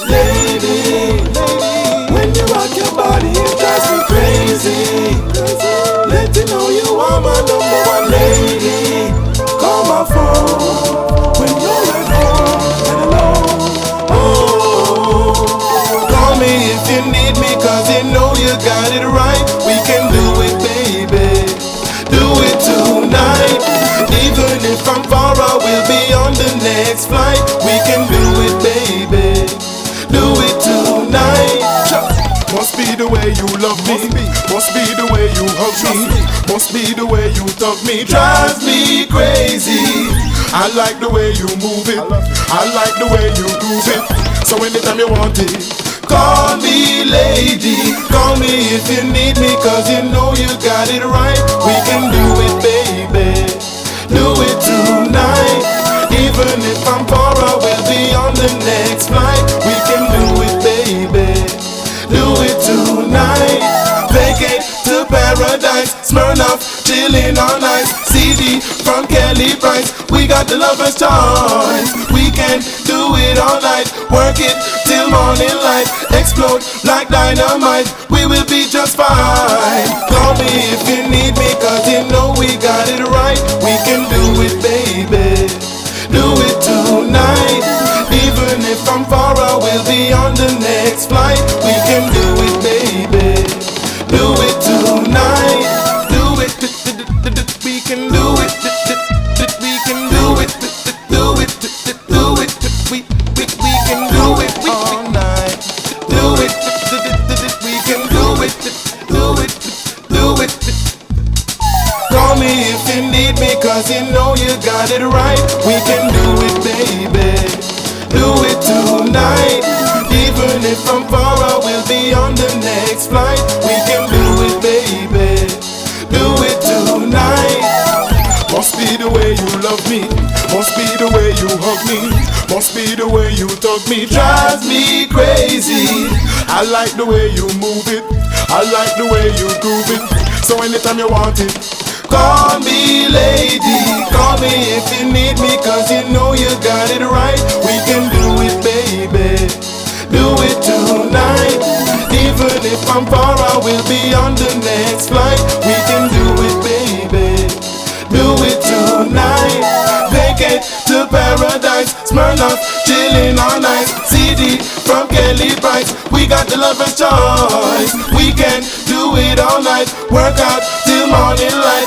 Lady, when you rock your body, it drives me crazy. Let you know you are my number one lady. Call my phone when you're at home and alone. Oh, call me if you need me, cause you know you got it right. We can do it, baby. Do it tonight. Even if I'm far, I will be on the next flight. We can do it, baby. Do it tonight. Must be the way you love me. Must be the way you hug me. Must be the way you talk me. Drives me crazy. I like the way you move it. I like the way you groove it. So anytime you want it, call me lady. Call me if you need me, cause you know you got it right. We can do it, baby. Do it tonight. Even if I'm far, I will be on the next flight. We can do it, baby. Do it tonight. Vacate to paradise. Smirnoff, chillin' all night. CD from Kelly Price. We got the lover's choice. We can do it all night. Work it till morning light. Explode like dynamite. We will be just fine. Call me if you need me, cause you know we got it right. We can do it, baby. Do it tonight. Even if I'm far, I will be on the next flight. We can do it, baby. Do it tonight. Do it. We can do it. We can do it. Do it. Do it. We can do it all night. Do it. We can do it. Do it. Do it. Call me if you need me, cause you know you got it right. We can do it, baby. Do it tonight. Even if I'm far, I will be on the next flight. We can do it, baby. Do it tonight. Must be the way you love me. Must be the way you hug me. Must be the way you talk me. Drives me crazy. I like the way you move it. I like the way you groove it. So anytime you want it, call me lady. Call me if you need me, cause you know you got it right. We can do it, baby. Do it tonight. Even if I'm far, I will be on the next flight. We can do it, baby. Do it tonight. Vacate to paradise. Smirnoff, chillin' all night. CD from Kelly Price. We got the lover's choice. We can do it all night. Work out till morning light.